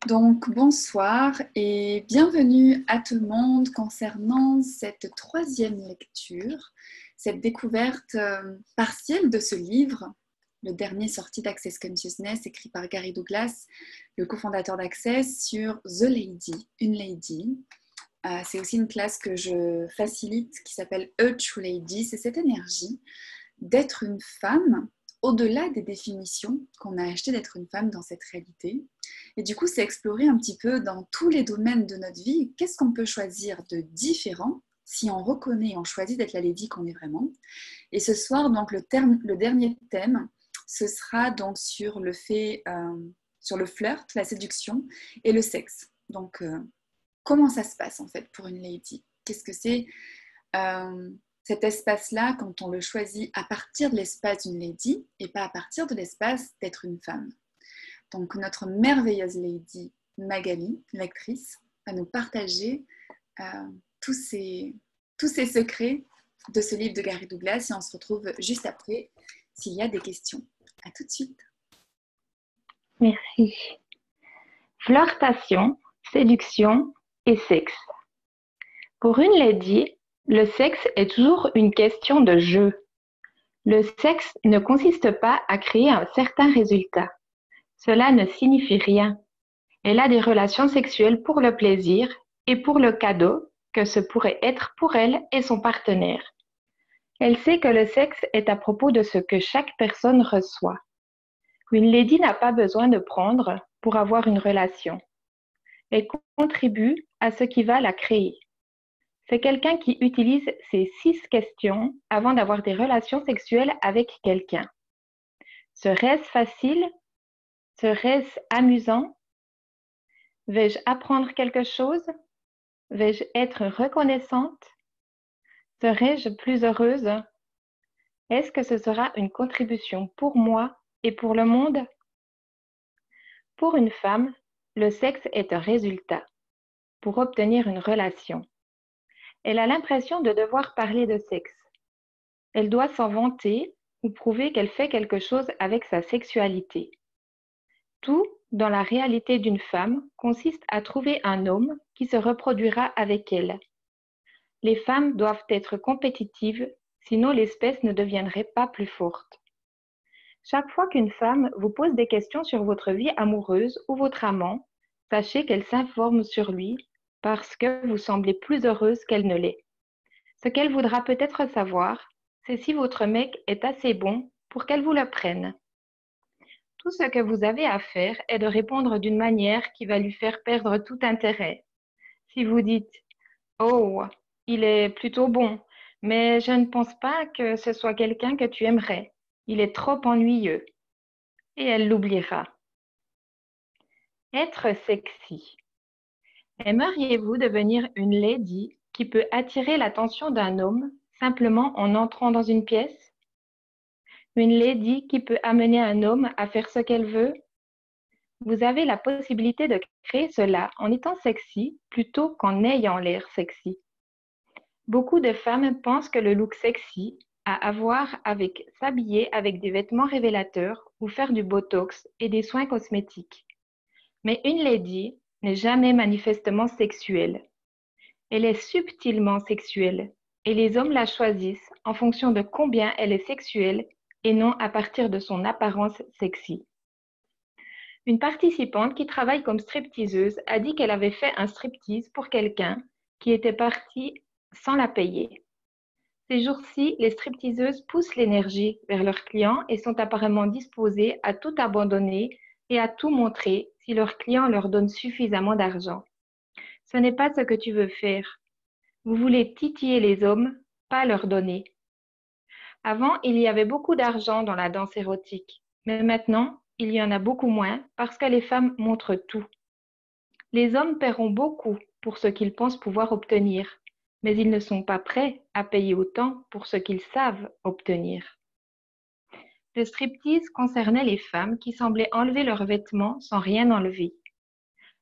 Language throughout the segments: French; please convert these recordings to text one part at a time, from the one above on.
Donc bonsoir et bienvenue à tout le monde concernant cette troisième lecture, cette découverte partielle de ce livre, le dernier sorti d'Access Consciousness, écrit par Gary Douglas, le cofondateur d'Access, sur The Lady, une lady. C'est aussi une classe que je facilite qui s'appelle A True Lady, c'est cette énergie d'être une femme au-delà des définitions qu'on a achetées d'être une femme dans cette réalité. Et du coup, c'est explorer un petit peu dans tous les domaines de notre vie, qu'est-ce qu'on peut choisir de différent si on reconnaît et on choisit d'être la lady qu'on est vraiment. Et ce soir, donc, le dernier thème, ce sera donc sur le flirt, la séduction et le sexe. Donc, comment ça se passe en fait pour une lady? Qu'est-ce que c'est cet espace-là, quand on le choisit à partir de l'espace d'une lady et pas à partir de l'espace d'être une femme. Donc notre merveilleuse lady Magali, l'actrice, va nous partager tous ces secrets de ce livre de Gary Douglas et on se retrouve juste après s'il y a des questions. À tout de suite. Merci. Flirtation, séduction et sexe. Pour une lady, le sexe est toujours une question de jeu. Le sexe ne consiste pas à créer un certain résultat. Cela ne signifie rien. Elle a des relations sexuelles pour le plaisir et pour le cadeau que ce pourrait être pour elle et son partenaire. Elle sait que le sexe est à propos de ce que chaque personne reçoit. Une lady n'a pas besoin de prendre pour avoir une relation. Elle contribue à ce qui va la créer. C'est quelqu'un qui utilise ces 6 questions avant d'avoir des relations sexuelles avec quelqu'un. Serait-ce facile? Serait-ce amusant? Vais-je apprendre quelque chose? Vais-je être reconnaissante? Serais-je plus heureuse? Est-ce que ce sera une contribution pour moi et pour le monde? Pour une femme, le sexe est un résultat pour obtenir une relation. Elle a l'impression de devoir parler de sexe. Elle doit s'en vanter ou prouver qu'elle fait quelque chose avec sa sexualité. Tout, dans la réalité d'une femme, consiste à trouver un homme qui se reproduira avec elle. Les femmes doivent être compétitives, sinon l'espèce ne deviendrait pas plus forte. Chaque fois qu'une femme vous pose des questions sur votre vie amoureuse ou votre amant, sachez qu'elle s'informe sur lui parce que vous semblez plus heureuse qu'elle ne l'est. Ce qu'elle voudra peut-être savoir, c'est si votre mec est assez bon pour qu'elle vous le prenne. Tout ce que vous avez à faire est de répondre d'une manière qui va lui faire perdre tout intérêt. Si vous dites « Oh, il est plutôt bon, mais je ne pense pas que ce soit quelqu'un que tu aimerais. Il est trop ennuyeux. » Et elle l'oubliera. Être sexy. Aimeriez-vous devenir une lady qui peut attirer l'attention d'un homme simplement en entrant dans une pièce? Une lady qui peut amener un homme à faire ce qu'elle veut? Vous avez la possibilité de créer cela en étant sexy plutôt qu'en ayant l'air sexy. Beaucoup de femmes pensent que le look sexy a à voir avec s'habiller avec des vêtements révélateurs ou faire du botox et des soins cosmétiques. Mais une lady n'est jamais manifestement sexuelle. Elle est subtilement sexuelle et les hommes la choisissent en fonction de combien elle est sexuelle et non à partir de son apparence sexy. Une participante qui travaille comme stripteaseuse a dit qu'elle avait fait un striptease pour quelqu'un qui était parti sans la payer. Ces jours-ci, les stripteaseuses poussent l'énergie vers leurs clients et sont apparemment disposées à tout abandonner et à tout montrer si leurs clients leur donnent suffisamment d'argent. Ce n'est pas ce que tu veux faire. Vous voulez titiller les hommes, pas leur donner. Avant, il y avait beaucoup d'argent dans la danse érotique, mais maintenant, il y en a beaucoup moins parce que les femmes montrent tout. Les hommes paieront beaucoup pour ce qu'ils pensent pouvoir obtenir, mais ils ne sont pas prêts à payer autant pour ce qu'ils savent obtenir. Le striptease concernait les femmes qui semblaient enlever leurs vêtements sans rien enlever.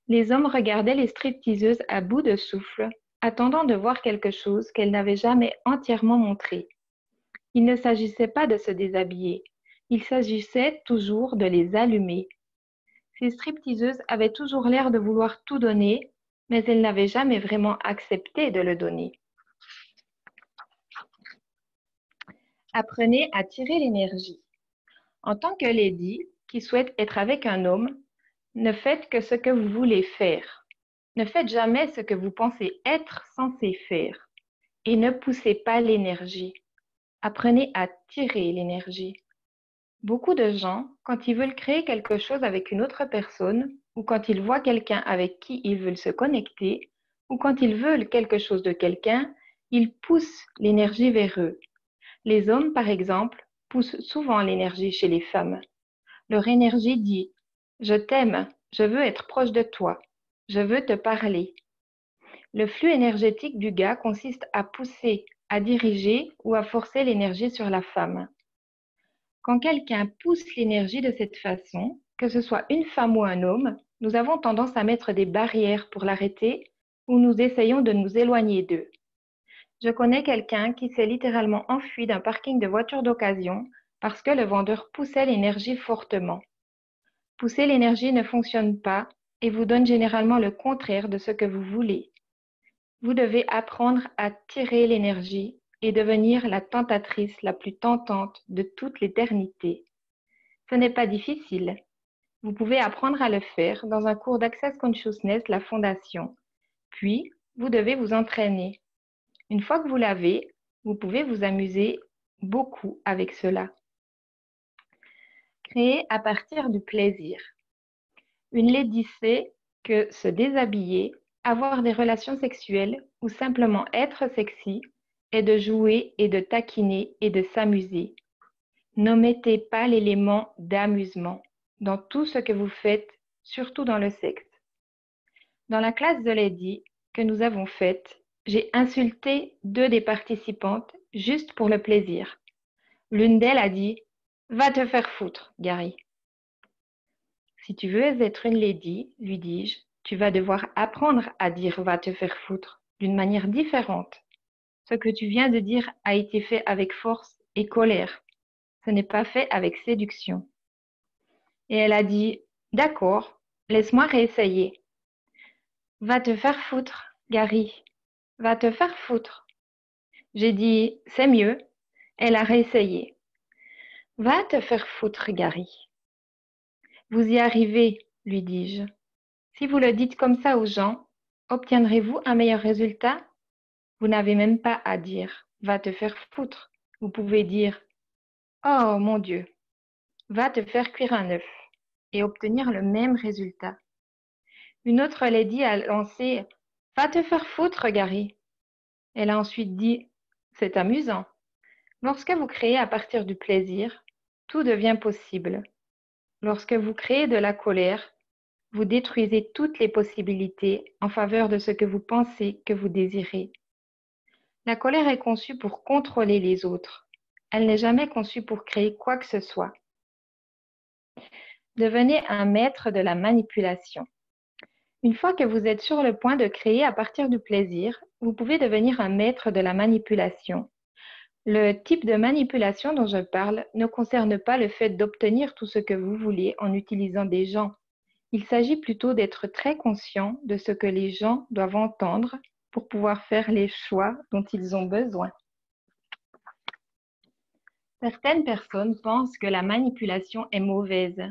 Les hommes regardaient les stripteaseuses à bout de souffle, attendant de voir quelque chose qu'elles n'avaient jamais entièrement montré. Il ne s'agissait pas de se déshabiller, il s'agissait toujours de les allumer. Ces stripteaseuses avaient toujours l'air de vouloir tout donner, mais elles n'avaient jamais vraiment accepté de le donner. Apprenez à tirer l'énergie. En tant que lady qui souhaite être avec un homme, ne faites que ce que vous voulez faire. Ne faites jamais ce que vous pensez être censé faire. Et ne poussez pas l'énergie. Apprenez à tirer l'énergie. Beaucoup de gens, quand ils veulent créer quelque chose avec une autre personne, ou quand ils voient quelqu'un avec qui ils veulent se connecter, ou quand ils veulent quelque chose de quelqu'un, ils poussent l'énergie vers eux. Les hommes, par exemple, poussent souvent l'énergie chez les femmes. Leur énergie dit « Je t'aime, je veux être proche de toi, je veux te parler ». Le flux énergétique du gars consiste à pousser, à diriger ou à forcer l'énergie sur la femme. Quand quelqu'un pousse l'énergie de cette façon, que ce soit une femme ou un homme, nous avons tendance à mettre des barrières pour l'arrêter ou nous essayons de nous éloigner d'eux. Je connais quelqu'un qui s'est littéralement enfui d'un parking de voitures d'occasion parce que le vendeur poussait l'énergie fortement. Pousser l'énergie ne fonctionne pas et vous donne généralement le contraire de ce que vous voulez. Vous devez apprendre à tirer l'énergie et devenir la tentatrice la plus tentante de toute l'éternité. Ce n'est pas difficile. Vous pouvez apprendre à le faire dans un cours d'Access Consciousness, la Fondation. Puis, vous devez vous entraîner. Une fois que vous l'avez, vous pouvez vous amuser beaucoup avec cela. Créer à partir du plaisir. Une lady sait que se déshabiller, avoir des relations sexuelles ou simplement être sexy est de jouer et de taquiner et de s'amuser. N'omettez pas l'élément d'amusement dans tout ce que vous faites, surtout dans le sexe. Dans la classe de lady que nous avons faite, j'ai insulté 2 des participantes juste pour le plaisir. L'une d'elles a dit « Va te faire foutre, Gary ». Si tu veux être une lady, lui dis-je, tu vas devoir apprendre à dire « va te faire foutre » d'une manière différente. Ce que tu viens de dire a été fait avec force et colère. Ce n'est pas fait avec séduction. Et elle a dit « D'accord, laisse-moi réessayer. »« Va te faire foutre, Gary. Va te faire foutre. » J'ai dit « C'est mieux. » Elle a réessayé. « Va te faire foutre, Gary. » Vous y arrivez, lui dis-je. Si vous le dites comme ça aux gens, obtiendrez-vous un meilleur résultat? Vous n'avez même pas à dire « va te faire foutre ». Vous pouvez dire « oh mon Dieu, va te faire cuire un œuf » et obtenir le même résultat. Une autre lady a lancé « va te faire foutre, Gary ». Elle a ensuite dit « c'est amusant ». Lorsque vous créez à partir du plaisir, tout devient possible. Lorsque vous créez de la colère, vous détruisez toutes les possibilités en faveur de ce que vous pensez que vous désirez. La colère est conçue pour contrôler les autres. Elle n'est jamais conçue pour créer quoi que ce soit. Devenez un maître de la manipulation. Une fois que vous êtes sur le point de créer à partir du plaisir, vous pouvez devenir un maître de la manipulation. Le type de manipulation dont je parle ne concerne pas le fait d'obtenir tout ce que vous voulez en utilisant des gens. Il s'agit plutôt d'être très conscient de ce que les gens doivent entendre pour pouvoir faire les choix dont ils ont besoin. Certaines personnes pensent que la manipulation est mauvaise.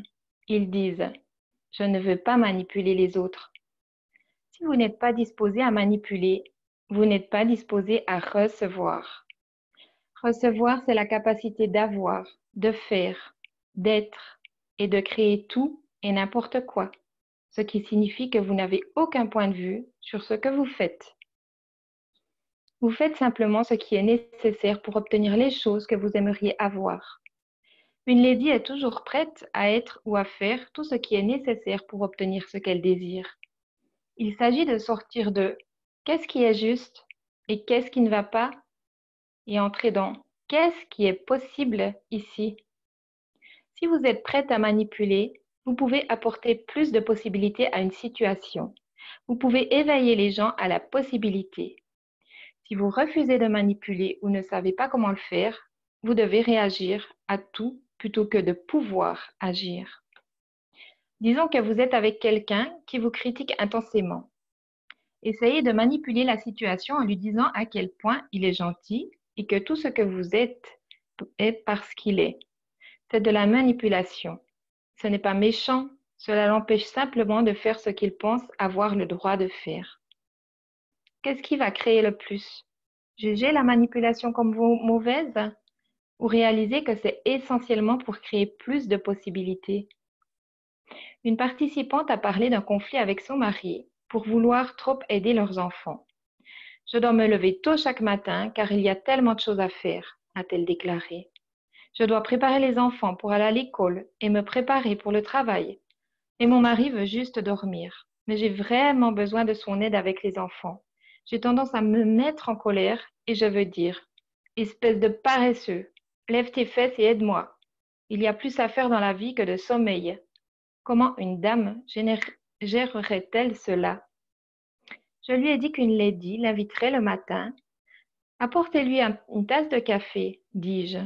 Ils disent « Je ne veux pas manipuler les autres ». Si vous n'êtes pas disposé à manipuler, vous n'êtes pas disposé à recevoir. Recevoir, c'est la capacité d'avoir, de faire, d'être et de créer tout et n'importe quoi, ce qui signifie que vous n'avez aucun point de vue sur ce que vous faites. Vous faites simplement ce qui est nécessaire pour obtenir les choses que vous aimeriez avoir. Une lady est toujours prête à être ou à faire tout ce qui est nécessaire pour obtenir ce qu'elle désire. Il s'agit de sortir de qu'est-ce qui est juste et qu'est-ce qui ne va pas et entrer dans qu'est-ce qui est possible ici. Si vous êtes prête à manipuler, vous pouvez apporter plus de possibilités à une situation. Vous pouvez éveiller les gens à la possibilité. Si vous refusez de manipuler ou ne savez pas comment le faire, vous devez réagir à tout plutôt que de pouvoir agir. Disons que vous êtes avec quelqu'un qui vous critique intensément. Essayez de manipuler la situation en lui disant à quel point il est gentil et que tout ce que vous êtes est parce qu'il est. C'est de la manipulation. Ce n'est pas méchant, cela l'empêche simplement de faire ce qu'il pense avoir le droit de faire. Qu'est-ce qui va créer le plus? Juger la manipulation comme mauvaise ou réaliser que c'est essentiellement pour créer plus de possibilités? Une participante a parlé d'un conflit avec son mari pour vouloir trop aider leurs enfants. Je dois me lever tôt chaque matin car il y a tellement de choses à faire, a-t-elle déclaré. Je dois préparer les enfants pour aller à l'école et me préparer pour le travail. Et mon mari veut juste dormir. Mais j'ai vraiment besoin de son aide avec les enfants. J'ai tendance à me mettre en colère et je veux dire, espèce de paresseux, lève tes fesses et aide-moi. Il y a plus à faire dans la vie que de sommeil. Comment une dame gérerait-elle cela? Je lui ai dit qu'une lady l'inviterait le matin. Apportez-lui une tasse de café, dis-je,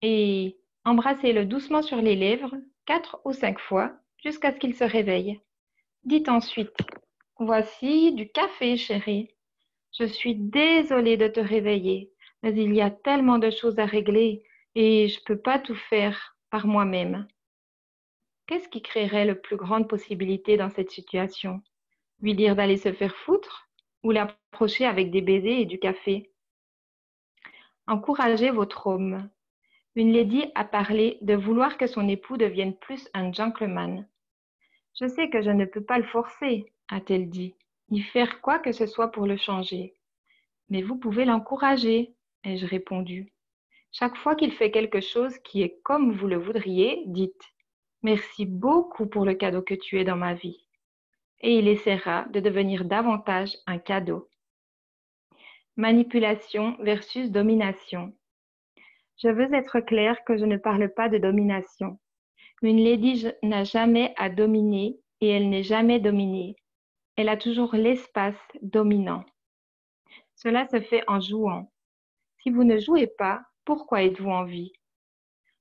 et embrassez-le doucement sur les lèvres, 4 ou 5 fois, jusqu'à ce qu'il se réveille. Dites ensuite, voici du café, chérie. Je suis désolée de te réveiller, mais il y a tellement de choses à régler et je ne peux pas tout faire par moi-même. Qu'est-ce qui créerait le plus grande possibilité dans cette situation? Lui dire d'aller se faire foutre ou l'approcher avec des baisers et du café? Encouragez votre homme. Une lady a parlé de vouloir que son époux devienne plus un gentleman. Je sais que je ne peux pas le forcer, a-t-elle dit, ni faire quoi que ce soit pour le changer. Mais vous pouvez l'encourager, ai-je répondu. Chaque fois qu'il fait quelque chose qui est comme vous le voudriez, dites « Merci beaucoup pour le cadeau que tu es dans ma vie » et il essaiera de devenir davantage un cadeau. Manipulation versus domination. Je veux être claire que je ne parle pas de domination. Une lady n'a jamais à dominer et elle n'est jamais dominée. Elle a toujours l'espace dominant. Cela se fait en jouant. Si vous ne jouez pas, pourquoi êtes-vous en vie?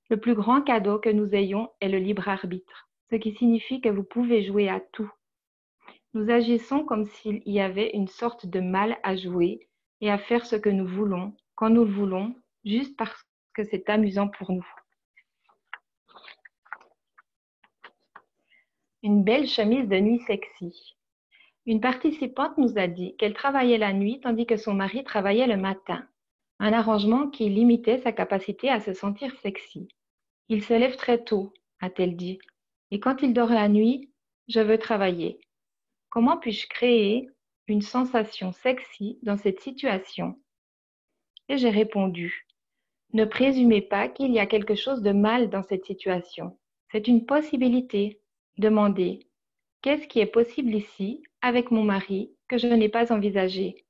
Le plus grand cadeau que nous ayons est le libre arbitre, ce qui signifie que vous pouvez jouer à tout. Nous agissons comme s'il y avait une sorte de mal à jouer et à faire ce que nous voulons, quand nous le voulons, juste parce que c'est amusant pour nous. Une belle chemise de nuit sexy. Une participante nous a dit qu'elle travaillait la nuit tandis que son mari travaillait le matin. Un arrangement qui limitait sa capacité à se sentir sexy. Il se lève très tôt, a-t-elle dit, et quand il dort la nuit, je veux travailler. Comment puis-je créer une sensation sexy dans cette situation? Et j'ai répondu, ne présumez pas qu'il y a quelque chose de mal dans cette situation. C'est une possibilité. Demandez, qu'est-ce qui est possible ici avec mon mari que je n'ai pas envisagé?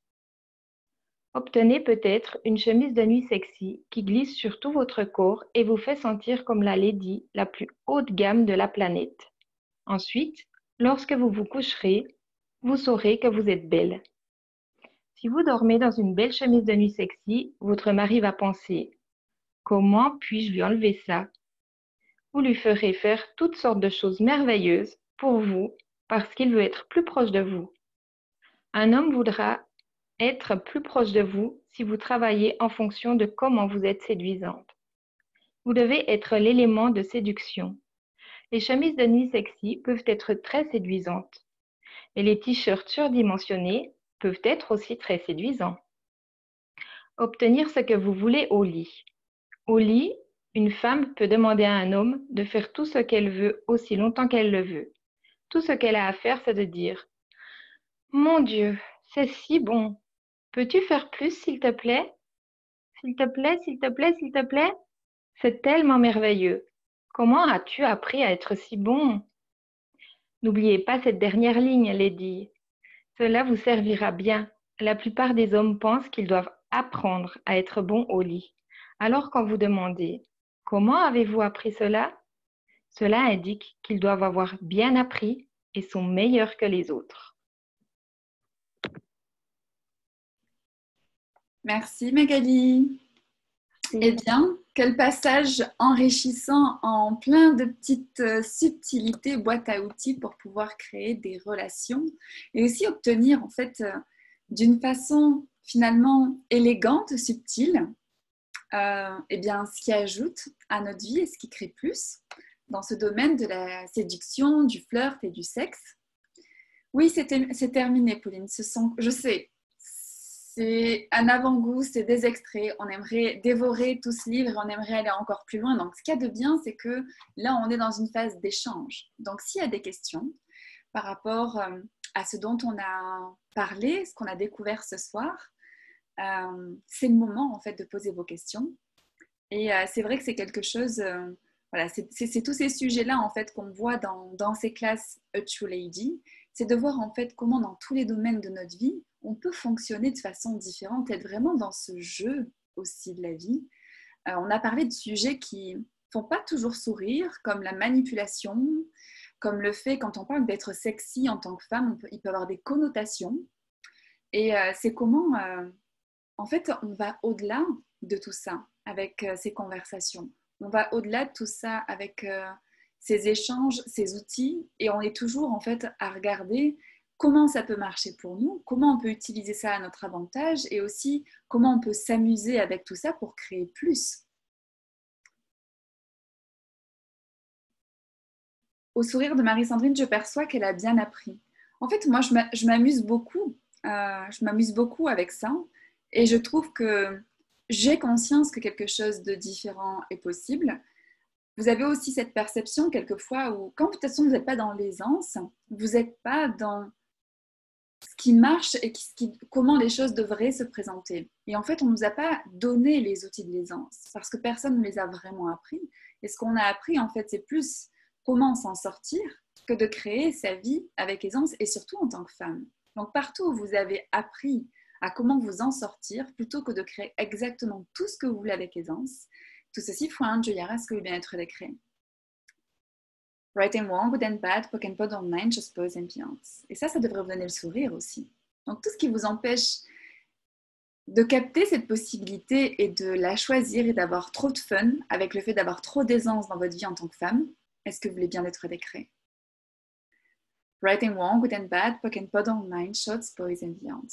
Obtenez peut-être une chemise de nuit sexy qui glisse sur tout votre corps et vous fait sentir comme la lady la plus haute gamme de la planète. Ensuite, lorsque vous vous coucherez, vous saurez que vous êtes belle. Si vous dormez dans une belle chemise de nuit sexy, votre mari va penser « Comment puis-je lui enlever ça ?» Vous lui ferez faire toutes sortes de choses merveilleuses pour vous parce qu'il veut être plus proche de vous. Un homme voudra être plus proche de vous si vous travaillez en fonction de comment vous êtes séduisante. Vous devez être l'élément de séduction. Les chemises de nuit sexy peuvent être très séduisantes et les t-shirts surdimensionnés peuvent être aussi très séduisants. Obtenir ce que vous voulez au lit. Au lit, une femme peut demander à un homme de faire tout ce qu'elle veut aussi longtemps qu'elle le veut. Tout ce qu'elle a à faire, c'est de dire « Mon Dieu, c'est si bon. Peux-tu faire plus, s'il te plaît? S'il te plaît, s'il te plaît, s'il te plaît? C'est tellement merveilleux. Comment as-tu appris à être si bon? » N'oubliez pas cette dernière ligne, lady. Cela vous servira bien. La plupart des hommes pensent qu'ils doivent apprendre à être bons au lit. Alors quand vous demandez « Comment avez-vous appris cela ?» Cela indique qu'ils doivent avoir bien appris et sont meilleurs que les autres. Merci Magali. Eh bien, quel passage enrichissant en plein de petites subtilités, boîte à outils pour pouvoir créer des relations et aussi obtenir en fait d'une façon finalement élégante, subtile, eh bien, ce qui ajoute à notre vie et ce qui crée plus dans ce domaine de la séduction, du flirt et du sexe. Oui, c'est terminé, Pauline. Je sais, c'est un avant-goût, c'est des extraits. On aimerait dévorer tout ce livre et on aimerait aller encore plus loin. Donc, ce qu'il y a de bien, c'est que là, on est dans une phase d'échange. Donc, s'il y a des questions par rapport à ce dont on a parlé, ce qu'on a découvert ce soir, c'est le moment, en fait, de poser vos questions. Et c'est vrai que c'est quelque chose... voilà, c'est tous ces sujets-là, en fait, qu'on voit dans ces classes A True Lady. C'est de voir, en fait, comment dans tous les domaines de notre vie, on peut fonctionner de façon différente, être vraiment dans ce jeu aussi de la vie. On a parlé de sujets qui ne font pas toujours sourire, comme la manipulation, comme le fait, quand on parle d'être sexy en tant que femme, il peut avoir des connotations. Et c'est comment, en fait, on va au-delà de tout ça avec ces conversations. On va au-delà de tout ça avec ces échanges, ces outils, et on est toujours en fait à regarder comment ça peut marcher pour nous, comment on peut utiliser ça à notre avantage et aussi comment on peut s'amuser avec tout ça pour créer plus. Au sourire de Marie-Sandrine, je perçois qu'elle a bien appris. En fait, moi, je m'amuse beaucoup. Je m'amuse beaucoup avec ça. Et je trouve que j'ai conscience que quelque chose de différent est possible. Vous avez aussi cette perception quelquefois où, quand de toute façon vous n'êtes pas dans l'aisance, vous n'êtes pas dans ce qui marche et comment les choses devraient se présenter. Et en fait, on ne nous a pas donné les outils de l'aisance parce que personne ne les a vraiment appris. Et ce qu'on a appris, en fait, c'est plus comment s'en sortir que de créer sa vie avec aisance et surtout en tant que femme. Donc, partout où vous avez appris à comment vous en sortir, plutôt que de créer exactement tout ce que vous voulez avec aisance, tout ceci faut un ce que le bien-être des créé. Right and wrong, good and bad, poke and pod online, just boys and beyond. Et ça devrait vous donner le sourire aussi. Donc tout ce qui vous empêche de capter cette possibilité et de la choisir et d'avoir trop de fun avec le fait d'avoir trop d'aisance dans votre vie en tant que femme, est-ce que vous voulez bien être décret? Right and wrong, good and bad, poke and pod online, shots, boys and beyond.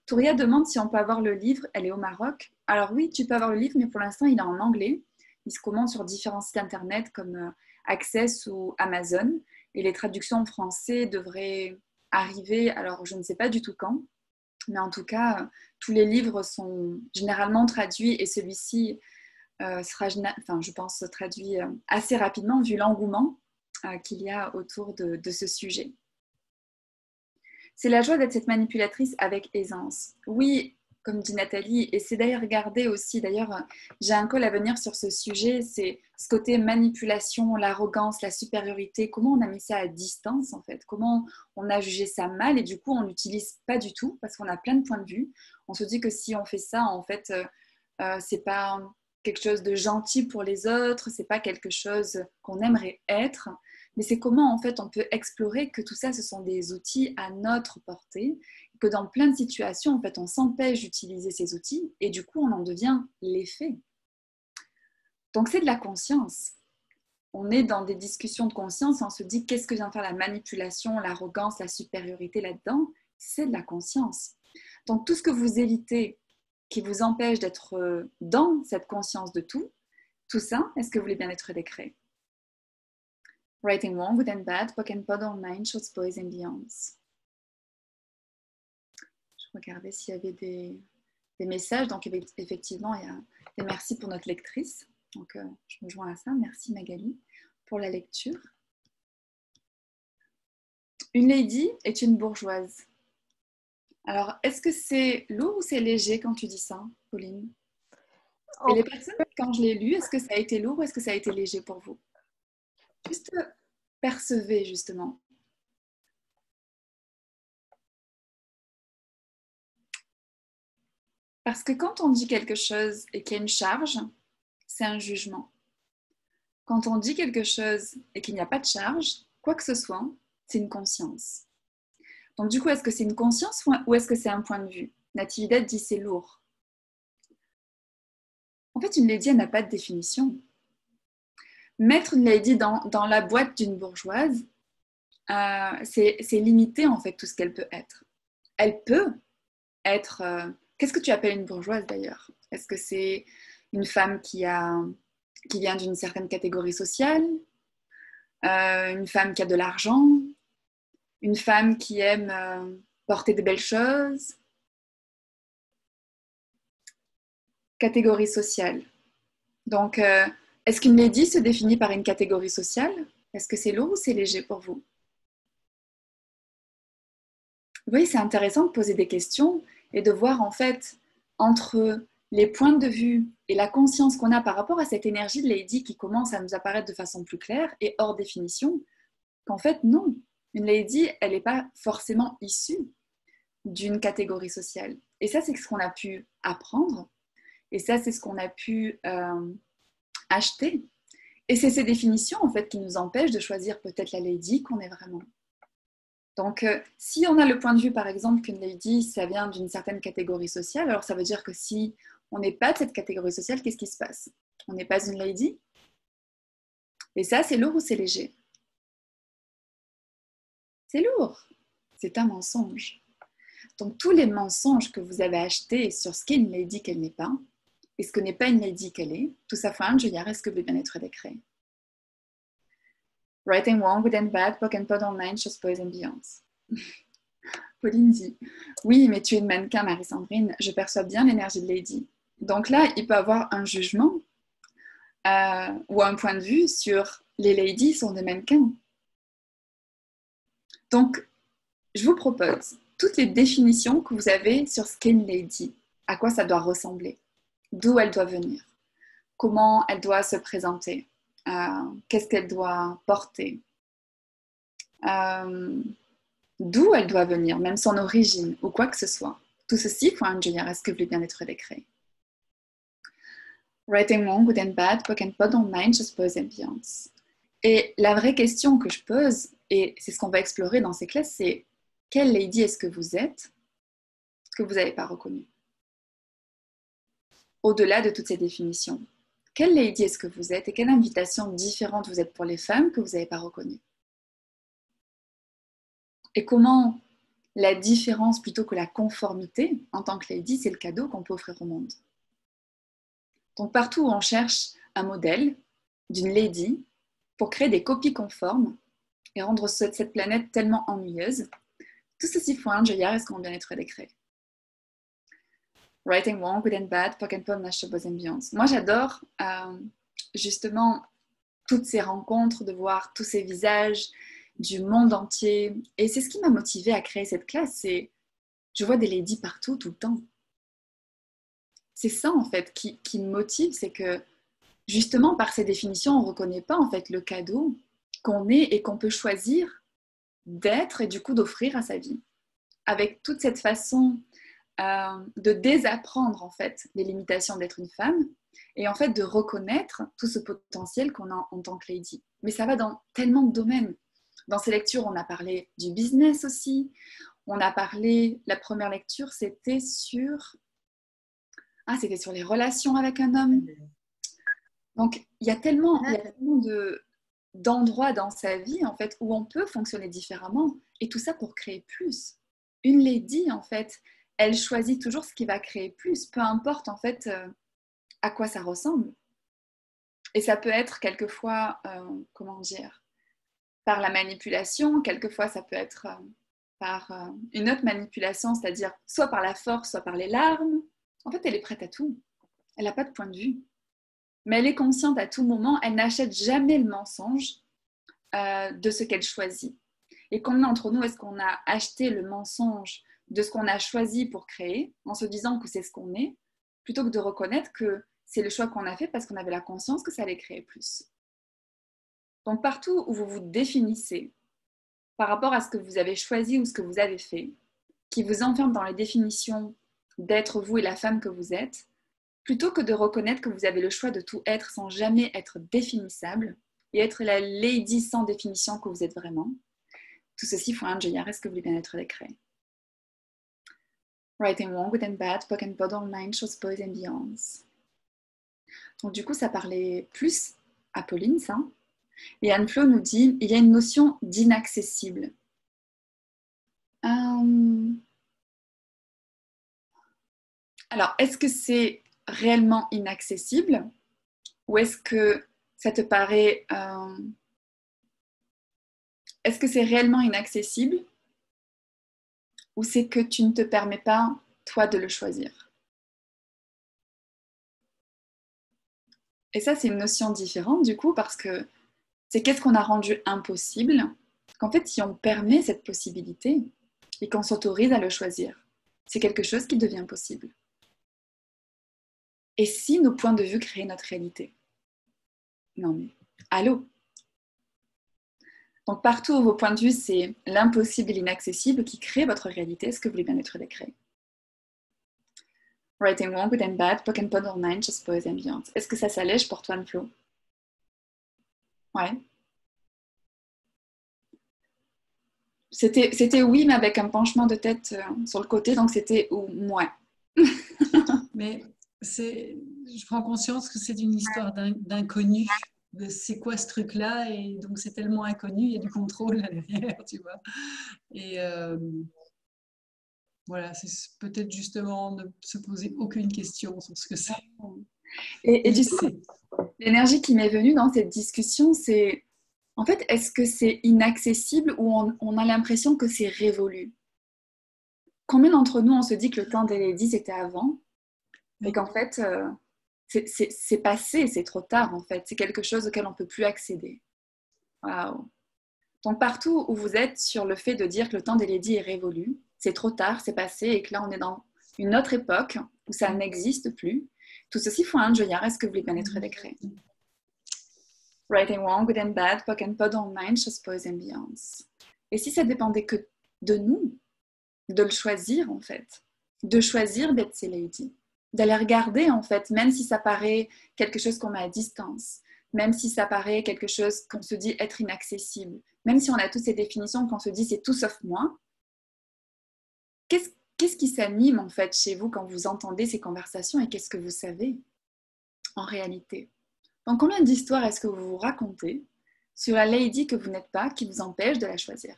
Touria demande si on peut avoir le livre, elle est au Maroc. Alors oui, tu peux avoir le livre, mais pour l'instant, il est en anglais. Il se commande sur différents sites internet comme Access ou Amazon. Et les traductions en français devraient arriver, alors je ne sais pas du tout quand, mais en tout cas, tous les livres sont généralement traduits et celui-ci sera, je pense, traduit assez rapidement vu l'engouement qu'il y a autour de ce sujet. C'est la joie d'être cette manipulatrice avec aisance. Oui, comme dit Nathalie, et c'est d'ailleurs regardé aussi, d'ailleurs j'ai un call à venir sur ce sujet, c'est ce côté manipulation, l'arrogance, la supériorité, comment on a mis ça à distance en fait, comment on a jugé ça mal et du coup on l'utilise pas du tout parce qu'on a plein de points de vue. On se dit que si on fait ça, en fait, c'est pas quelque chose de gentil pour les autres, c'est pas quelque chose qu'on aimerait être. Mais c'est comment en fait on peut explorer que tout ça ce sont des outils à notre portée, que dans plein de situations en fait on s'empêche d'utiliser ces outils et du coup on en devient l'effet. Donc c'est de la conscience. On est dans des discussions de conscience, on se dit qu'est-ce que vient faire la manipulation, l'arrogance, la supériorité là-dedans? C'est de la conscience. Donc tout ce que vous évitez qui vous empêche d'être dans cette conscience de tout ça, est-ce que vous voulez bien être décret? Right and wrong, good and bad, poke and pod online, shorts, boys and beyonds. Je regardais s'il y avait des messages. Donc effectivement, il y a des merci pour notre lectrice. Donc je me joins à ça. Merci Magali pour la lecture. Une lady est une bourgeoise. Alors, est-ce que c'est lourd ou c'est léger quand tu dis ça, Pauline? Et les personnes, quand je l'ai lu, est-ce que ça a été lourd ou est-ce que ça a été léger pour vous? Juste percevez justement. Parce que quand on dit quelque chose et qu'il y a une charge, c'est un jugement. Quand on dit quelque chose et qu'il n'y a pas de charge, quoi que ce soit, c'est une conscience. Donc du coup, est-ce que c'est une conscience ou est-ce que c'est un point de vue? Natividad dit c'est lourd. En fait, une lady, elle n'a pas de définition. Mettre une lady dans la boîte d'une bourgeoise, c'est limiter en fait tout ce qu'elle peut être. Elle peut être... qu'est-ce que tu appelles une bourgeoise d'ailleurs? Est-ce que c'est une femme qui vient d'une certaine catégorie sociale, une femme qui a de l'argent, une femme qui aime porter de belles choses? Catégorie sociale. Donc, est-ce qu'une lady se définit par une catégorie sociale? Est-ce que c'est lourd ou c'est léger pour vous? Oui, c'est intéressant de poser des questions et de voir en fait entre les points de vue et la conscience qu'on a par rapport à cette énergie de lady qui commence à nous apparaître de façon plus claire et hors définition, qu'en fait non, une lady, elle n'est pas forcément issue d'une catégorie sociale. Et ça, c'est ce qu'on a pu apprendre et ça, c'est ce qu'on a pu acheter. Et c'est ces définitions en fait qui nous empêchent de choisir peut-être la lady qu'on est vraiment. Donc, si on a le point de vue, par exemple, qu'une lady, ça vient d'une certaine catégorie sociale, alors ça veut dire que si on n'est pas de cette catégorie sociale, qu'est-ce qui se passe? On n'est pas une lady? Et ça, c'est lourd ou c'est léger? C'est lourd. C'est un mensonge. Donc, tous les mensonges que vous avez achetés sur ce qu'est une lady qu'elle n'est pas, et ce que n'est pas une lady qu'elle est, tout ça fait un joliard, est-ce que le bien-être décret? Right and wrong, good and bad, poke and pod online, chose boys and beyonds. Pauline dit, oui, mais tu es une mannequin, Marie-Sandrine, je perçois bien l'énergie de lady. Donc là, il peut avoir un jugement ou un point de vue sur les ladies sont des mannequins. Donc, je vous propose toutes les définitions que vous avez sur ce qu'est une lady, à quoi ça doit ressembler, d'où elle doit venir, comment elle doit se présenter, qu'est-ce qu'elle doit porter, d'où elle doit venir, même son origine ou quoi que ce soit. Tout ceci faut un junior, est-ce que le bien-être décret? Right and wrong, good and bad, poke and pod online, just pose ambiance. Et la vraie question que je pose, et c'est ce qu'on va explorer dans ces classes, c'est quelle lady est-ce que vous êtes que vous n'avez pas reconnu? Au-delà de toutes ces définitions, quelle lady est-ce que vous êtes et quelle invitation différente vous êtes pour les femmes que vous n'avez pas reconnues? Et comment la différence plutôt que la conformité en tant que lady, c'est le cadeau qu'on peut offrir au monde. Donc partout où on cherche un modèle d'une lady pour créer des copies conformes et rendre cette planète tellement ennuyeuse, tout ceci faut un jeuillard, est-ce qu'on bien-être décret? Right and wrong, good and bad, poke and pod, nash boys and beyonds. Moi j'adore justement toutes ces rencontres, de voir tous ces visages du monde entier. Et c'est ce qui m'a motivée à créer cette classe, c'est je vois des ladies partout, tout le temps. C'est ça en fait qui me motive, c'est que justement par ces définitions, on ne reconnaît pas en fait le cadeau qu'on est et qu'on peut choisir d'être et du coup d'offrir à sa vie. Avec toute cette façon de désapprendre en fait les limitations d'être une femme et en fait de reconnaître tout ce potentiel qu'on a en tant que lady. Mais ça va dans tellement de domaines. Dans ces lectures, on a parlé du business aussi. On a parlé, la première lecture, c'était sur les relations avec un homme. Donc, il y a tellement d'endroits dans sa vie, en fait, où on peut fonctionner différemment. Et tout ça pour créer plus. Une lady, en fait, elle choisit toujours ce qui va créer plus, peu importe, en fait, à quoi ça ressemble. Et ça peut être quelquefois, par la manipulation, quelquefois ça peut être par une autre manipulation, c'est-à-dire soit par la force, soit par les larmes. En fait, elle est prête à tout. Elle n'a pas de point de vue. Mais elle est consciente à tout moment, elle n'achète jamais le mensonge de ce qu'elle choisit. Et combien d'entre nous est-ce qu'on a acheté le mensonge de ce qu'on a choisi pour créer, en se disant que c'est ce qu'on est, plutôt que de reconnaître que c'est le choix qu'on a fait parce qu'on avait la conscience que ça allait créer plus. Donc partout où vous vous définissez par rapport à ce que vous avez choisi ou ce que vous avez fait, qui vous enferme dans les définitions d'être vous et la femme que vous êtes, plutôt que de reconnaître que vous avez le choix de tout être sans jamais être définissable et être la lady sans définition que vous êtes vraiment, tout ceci faut un jeuillard, est-ce que vous voulez bien être décret? Right and wrong, good and bad, poke and pod online, chose boys and beyonds. Donc du coup, ça parlait plus à Pauline, ça. Et Anne-Flo nous dit, il y a une notion d'inaccessible. Alors, est-ce que c'est réellement inaccessible ou est-ce que ça te paraît... est-ce que c'est réellement inaccessible ou c'est que tu ne te permets pas, toi, de le choisir? Et ça, c'est une notion différente, du coup, parce que c'est qu'est-ce qu'on a rendu impossible, qu'en fait, si on permet cette possibilité et qu'on s'autorise à le choisir, c'est quelque chose qui devient possible. Et si nos points de vue créent notre réalité? Non mais, allô? Donc partout où vos points de vue, c'est l'impossible et l'inaccessible qui crée votre réalité, est-ce que vous voulez bien être décret? Right and wrong, good and bad, poke and pod online, just pause and beyond. Est-ce que ça s'allège pour toi, Flo? Ouais. C'était oui, mais avec un penchement de tête sur le côté, donc c'était ou moins. Mais je prends conscience que c'est une histoire d'inconnu. C'est quoi ce truc-là? Et donc c'est tellement inconnu, il y a du contrôle là derrière, tu vois. Et voilà, c'est peut-être justement ne se poser aucune question sur ce que c'est. Et tu sais, l'énergie qui m'est venue dans cette discussion, c'est en fait, est-ce que c'est inaccessible ou on a l'impression que c'est révolu? Combien d'entre nous, on se dit que le temps des ladies, c'était avant et qu'en fait, c'est passé, c'est trop tard en fait. C'est quelque chose auquel on ne peut plus accéder. Waouh! Donc partout où vous êtes sur le fait de dire que le temps des ladies est révolu, c'est trop tard, c'est passé et que là, on est dans une autre époque où ça n'existe plus. Tout ceci font un joyard. Est-ce que vous voulez bien être décret? Right and wrong, good and bad, poke and pod online, just pause and beyond. Et si ça dépendait que de nous, de le choisir en fait, de choisir d'être ces ladies, d'aller regarder en fait, même si ça paraît quelque chose qu'on met à distance, même si ça paraît quelque chose qu'on se dit être inaccessible, même si on a toutes ces définitions qu'on se dit c'est tout sauf moi, qu'est-ce qui s'anime en fait chez vous quand vous entendez ces conversations et qu'est-ce que vous savez en réalité? Donc combien d'histoires est-ce que vous vous racontez sur la lady que vous n'êtes pas qui vous empêche de la choisir?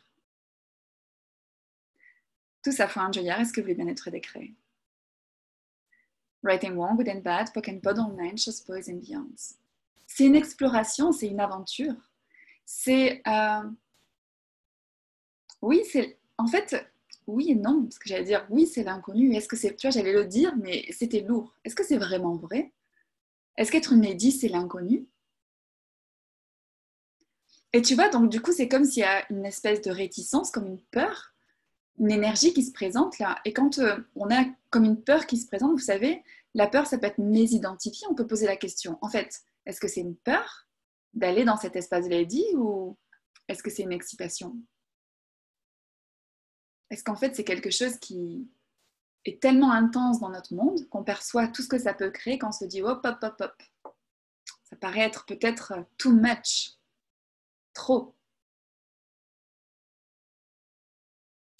Tout ça fait un joyard, est-ce que vous voulez bien être décret? Right and wrong, good and bad, poke and pod online, just pause and beyond. C'est une exploration, c'est une aventure. C'est... Oui, c'est... En fait, oui et non, parce que j'allais dire oui, c'est l'inconnu. Est-ce que c'est... Tu vois, j'allais le dire, mais c'était lourd. Est-ce que c'est vraiment vrai? Est-ce qu'être une lady, c'est l'inconnu? Et tu vois, donc du coup, c'est comme s'il y a une espèce de réticence, comme une peur, une énergie qui se présente là. Et quand on a comme une peur qui se présente, vous savez, la peur, ça peut être mésidentifié. On peut poser la question, en fait, est-ce que c'est une peur d'aller dans cet espace lady ou est-ce que c'est une excitation? Est-ce qu'en fait, c'est quelque chose qui est tellement intense dans notre monde qu'on perçoit tout ce que ça peut créer quand on se dit hop, hop, hop, hop. Ça paraît être peut-être too much, trop.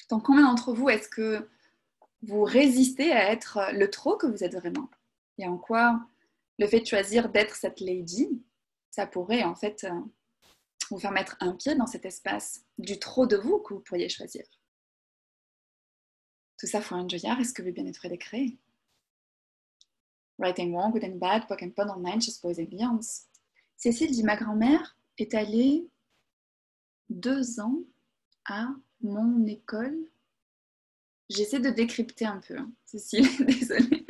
Donc, combien d'entre vous est-ce que vous résistez à être le trop que vous êtes vraiment? Et en quoi le fait de choisir d'être cette lady, ça pourrait en fait vous faire mettre un pied dans cet espace du trop de vous que vous pourriez choisir. Tout ça faut un joyard, est-ce que vous voulez bien être décret? Right and wrong, good and bad, poke and pod online, just pause and beyond. Cécile dit, ma grand-mère est allée 2 ans à mon école. J'essaie de décrypter un peu, hein. Cécile, désolée.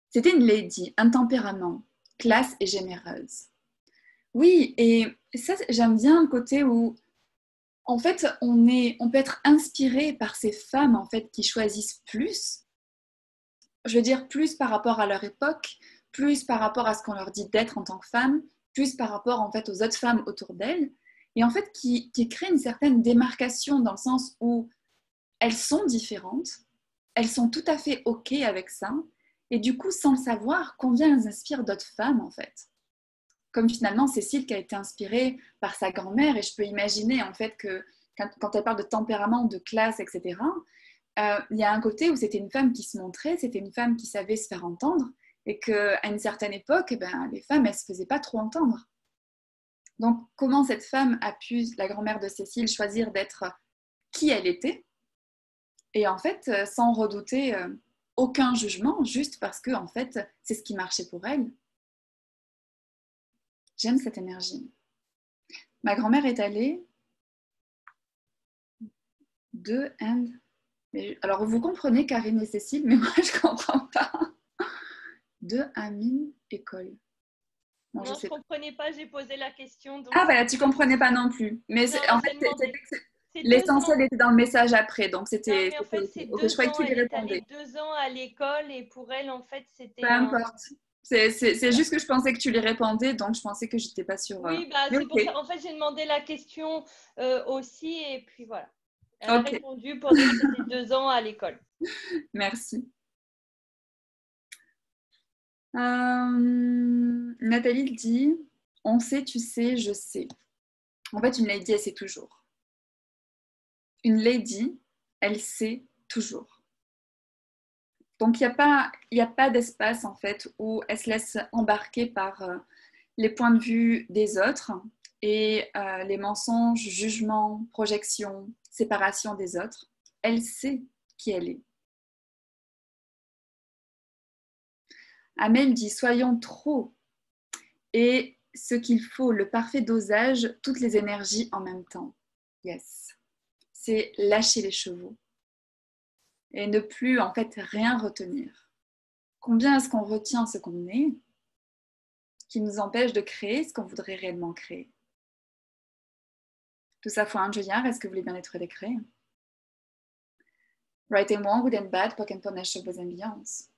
C'était une lady, un tempérament, classe et généreuse. Oui, et ça, j'aime bien le côté où, en fait, on peut être inspiré par ces femmes, en fait, qui choisissent plus. Je veux dire, plus par rapport à leur époque, plus par rapport à ce qu'on leur dit d'être en tant que femme, plus par rapport, en fait, aux autres femmes autour d'elles, et en fait, qui créent une certaine démarcation dans le sens où elles sont différentes, elles sont tout à fait OK avec ça, et du coup, sans le savoir, combien elles inspirent d'autres femmes, en fait. Comme finalement Cécile qui a été inspirée par sa grand-mère, et je peux imaginer, en fait, que quand elle parle de tempérament, de classe, etc., il y a un côté où c'était une femme qui se montrait, c'était une femme qui savait se faire entendre, Et qu'à une certaine époque, les femmes, elles ne se faisaient pas trop entendre. Donc, comment cette femme a pu, la grand-mère de Cécile, choisir d'être qui elle était, et en fait, sans redouter aucun jugement, juste parce que en fait, c'est ce qui marchait pour elle. J'aime cette énergie. Ma grand-mère est allée de and. Alors, vous comprenez Karine et Cécile, mais moi, je ne comprends pas. De Amine école. Bon, non, je ne comprenais pas, j'ai posé la question. Donc tu ne comprenais pas non plus. Mais non, en fait, l'essentiel était dans le message après. Donc, c'était. Mais en fait, c'est 2 ans. Elle est allée 2 ans à l'école et pour elle, en fait, c'était. Peu importe. C'est juste que je pensais que tu lui répondais, donc je pensais que je n'étais pas sûre. Oui, c'est pour ça. En fait, j'ai demandé la question aussi et puis voilà. Elle a répondu pour dire que c'était 2 ans à l'école. Merci. Nathalie dit « On sait, tu sais, je sais ». En fait, une lady, elle sait toujours. Une lady, elle sait toujours. Donc, il n'y a pas d'espace, en fait, où elle se laisse embarquer par les points de vue des autres et les mensonges, jugements, projections, séparation des autres. Elle sait qui elle est. Amel dit « Soyons trop » et ce qu'il faut, le parfait dosage, toutes les énergies en même temps. Yes. C'est lâcher les chevaux et ne plus en fait rien retenir. Combien est-ce qu'on retient ce qu'on est qui nous empêche de créer ce qu'on voudrait réellement créer? Tout ça faut un julliard, est-ce que vous voulez bien être décret? Right and wrong, good and bad, poc and panache, vos ambiances.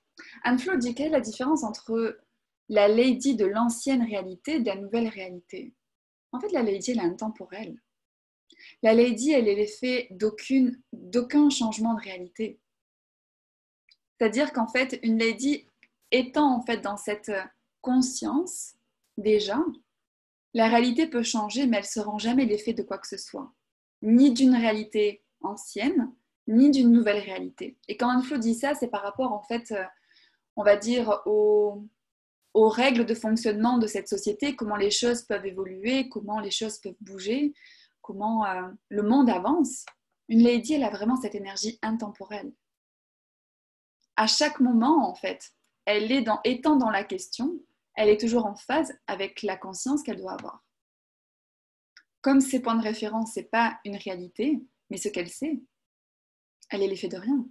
Anne-Flo dit quelle est la différence entre la lady de l'ancienne réalité et de la nouvelle réalité? En fait, la lady, elle est intemporelle. La lady, elle est l'effet d'aucun changement de réalité. C'est-à-dire qu'en fait, une lady étant en fait dans cette conscience, déjà, la réalité peut changer, mais elle ne se rend jamais l'effet de quoi que ce soit. Ni d'une réalité ancienne, ni d'une nouvelle réalité. Et quand Anne-Flo dit ça, c'est par rapport, en fait, on va dire, aux règles de fonctionnement de cette société, comment les choses peuvent évoluer, comment les choses peuvent bouger, comment le monde avance. Une lady, elle a vraiment cette énergie intemporelle. À chaque moment, en fait, étant dans la question, elle est toujours en phase avec la conscience qu'elle doit avoir. Comme ses points de référence, ce n'est pas une réalité, mais ce qu'elle sait, elle est l'effet de rien.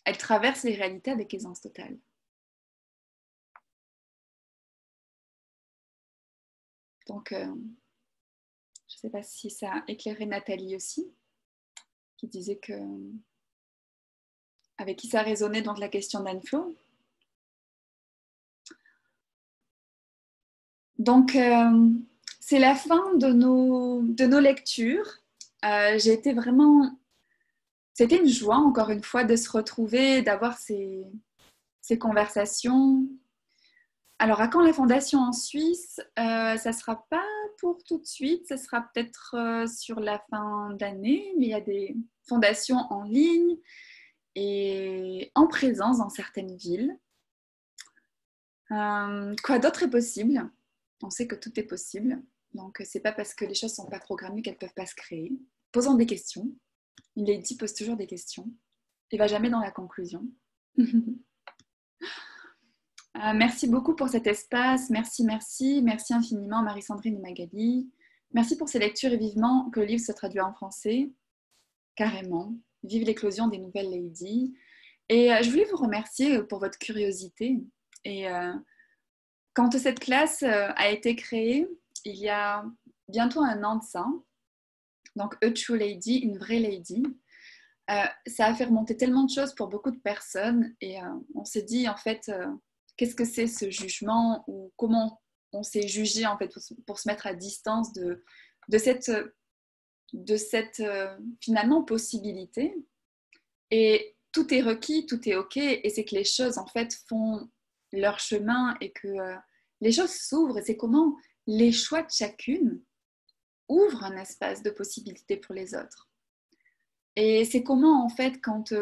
Elle traverse les réalités avec aisance totale. Donc, je ne sais pas si ça a éclairé Nathalie aussi, qui disait que avec qui ça résonnait donc la question d'Anne-Flo. Donc, c'est la fin de nos lectures. J'ai été vraiment... C'était une joie, encore une fois, de se retrouver, d'avoir ces conversations. Alors, à quand la fondation en Suisse? Ça ne sera pas pour tout de suite, ça sera peut-être sur la fin d'année, mais il y a des fondations en ligne et en présence dans certaines villes. Quoi d'autre est possible? On sait que tout est possible, donc c'est pas parce que les choses sont pas programmées qu'elles peuvent pas se créer. Posons des questions. Une lady pose toujours des questions et va jamais dans la conclusion. Merci beaucoup pour cet espace. Merci infiniment Marie-Sandrine et Magali. Merci pour ces lectures et vivement que le livre se traduit en français. Carrément. Vive l'éclosion des nouvelles ladies. Et je voulais vous remercier pour votre curiosité. Et quand cette classe a été créée, il y a bientôt 1 an de ça, donc A True Lady, une vraie lady, ça a fait remonter tellement de choses pour beaucoup de personnes et on s'est dit en fait, qu'est-ce que c'est ce jugement ou comment on s'est jugé en fait pour se mettre à distance de cette finalement possibilité. Et tout est requis, tout est ok, et c'est que les choses en fait font leur chemin et que les choses s'ouvrent, et c'est comment les choix de chacune ouvrent un espace de possibilité pour les autres. Et c'est comment en fait quand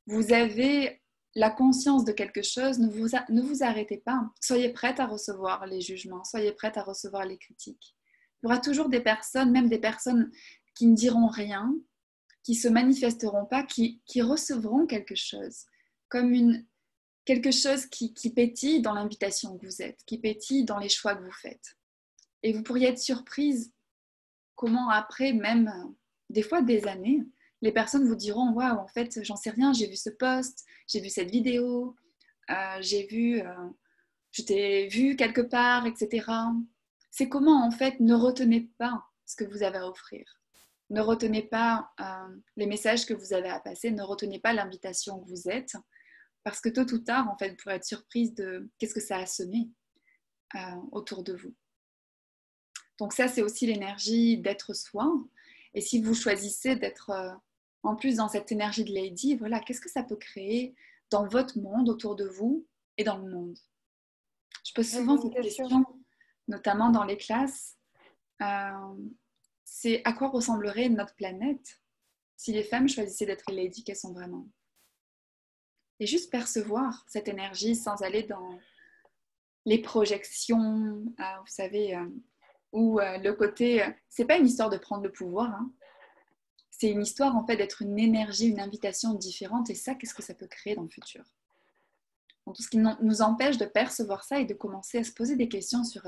vous avez la conscience de quelque chose, ne vous arrêtez pas. Soyez prête à recevoir les jugements, soyez prête à recevoir les critiques. Il y aura toujours des personnes, même des personnes qui ne diront rien, qui ne se manifesteront pas, qui recevront quelque chose, comme quelque chose qui pétille dans l'invitation que vous êtes, qui pétille dans les choix que vous faites. Et vous pourriez être surprise comment après, même des fois des années, les personnes vous diront « Waouh, en fait, j'en sais rien, j'ai vu ce post, j'ai vu cette vidéo, je t'ai vu quelque part, etc. » C'est comment, en fait, ne retenez pas ce que vous avez à offrir. Ne retenez pas les messages que vous avez à passer, ne retenez pas l'invitation que vous êtes, parce que tôt ou tard, en fait, vous pourrez être surprise de qu'est-ce que ça a semé autour de vous. Donc ça, c'est aussi l'énergie d'être soi. Et si vous choisissez d'être en plus dans cette énergie de Lady, voilà, qu'est-ce que ça peut créer dans votre monde, autour de vous et dans le monde? Je pose souvent cette question, notamment dans les classes. C'est à quoi ressemblerait notre planète si les femmes choisissaient d'être les Lady qu'elles sont vraiment? Et juste percevoir cette énergie sans aller dans les projections, vous savez, où le côté, c'est pas une histoire de prendre le pouvoir, hein. C'est une histoire en fait d'être une énergie, une invitation différente, et ça, qu'est-ce que ça peut créer dans le futur? Donc, tout ce qui nous empêche de percevoir ça et de commencer à se poser des questions sur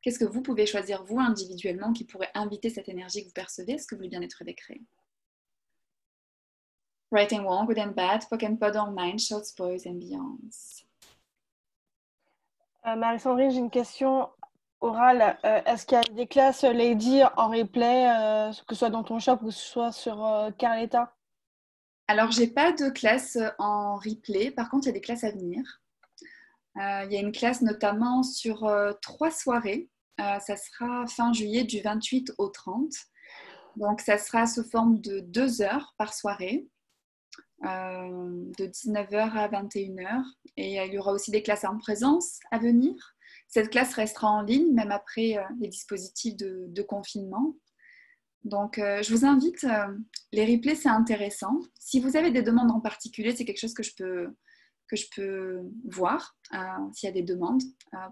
qu'est-ce que vous pouvez choisir vous individuellement qui pourrait inviter cette énergie que vous percevez, est-ce que vous voulez bien être décret? Right and wrong, good and bad, POC and POD online, shorts, boys and beyonds. Marie-Sandrine, j'ai une question orale. Est-ce qu'il y a des classes Lady en replay, que ce soit dans ton shop ou que ce soit sur Carletta? Alors, j'ai pas de classe en replay. Par contre, il y a des classes à venir. Il y a une classe notamment sur 3 soirées. Ça sera fin juillet du 28 au 30. Donc, ça sera sous forme de 2 heures par soirée, de 19h à 21h. Et il y aura aussi des classes en présence à venir. Cette classe restera en ligne, même après les dispositifs de confinement. Donc, je vous invite, les replays, c'est intéressant. Si vous avez des demandes en particulier, c'est quelque chose que je peux voir, s'il y a des demandes,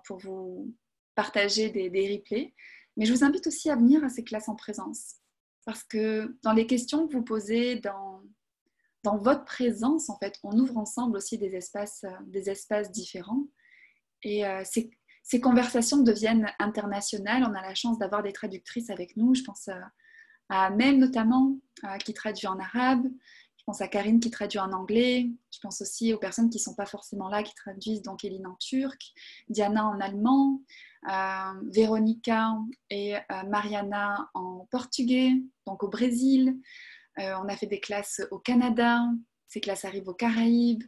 pour vous partager des replays. Mais je vous invite aussi à venir à ces classes en présence. Parce que dans les questions que vous posez, dans votre présence, en fait, on ouvre ensemble aussi des espaces différents. Et ces conversations deviennent internationales. On a la chance d'avoir des traductrices avec nous. Je pense à Mel notamment, qui traduit en arabe. Je pense à Karine qui traduit en anglais. Je pense aussi aux personnes qui ne sont pas forcément là, qui traduisent, donc Eline en turc, Diana en allemand, Véronica et Mariana en portugais, donc au Brésil. On a fait des classes au Canada. Ces classes arrivent aux Caraïbes.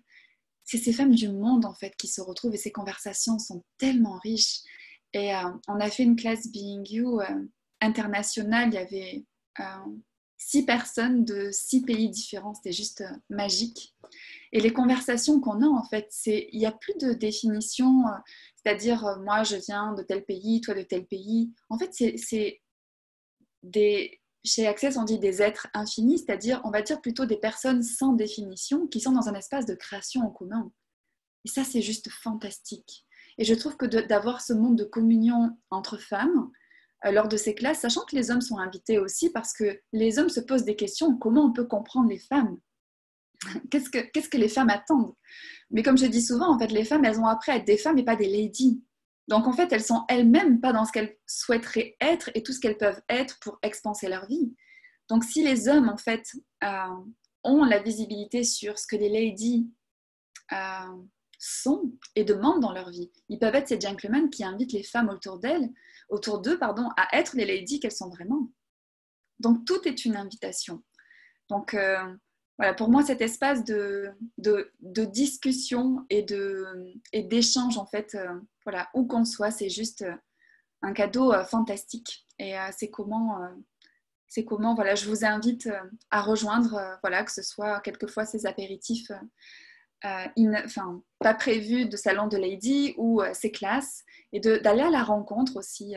C'est ces femmes du monde en fait qui se retrouvent et ces conversations sont tellement riches. Et on a fait une classe Being You internationale. Il y avait 6 personnes de 6 pays différents. C'était juste magique. Et les conversations qu'on a en fait, il n'y a plus de définition, c'est-à-dire moi je viens de tel pays, toi de tel pays. En fait, chez Access, on dit des êtres infinis, c'est-à-dire, on va dire plutôt des personnes sans définition qui sont dans un espace de création en commun. Et ça, c'est juste fantastique. Et je trouve que d'avoir ce monde de communion entre femmes lors de ces classes, sachant que les hommes sont invités aussi, parce que les hommes se posent des questions, comment on peut comprendre les femmes? Qu'est-ce que les femmes attendent? Mais comme je dis souvent, en fait, les femmes, elles ont appris à être des femmes et pas des ladies. Donc, en fait, elles sont elles-mêmes pas dans ce qu'elles souhaiteraient être et tout ce qu'elles peuvent être pour expanser leur vie. Donc, si les hommes, en fait, ont la visibilité sur ce que les ladies sont et demandent dans leur vie, ils peuvent être ces gentlemen qui invitent les femmes autour d'eux, à être les ladies qu'elles sont vraiment. Donc, tout est une invitation. Donc, voilà, pour moi, cet espace de discussion et d'échange, en fait, voilà, où qu'on soit, c'est juste un cadeau fantastique. Et c'est comment, voilà, je vous invite à rejoindre, voilà, que ce soit quelquefois ces apéritifs pas prévus de salon de lady ou ces classes, et d'aller à la rencontre aussi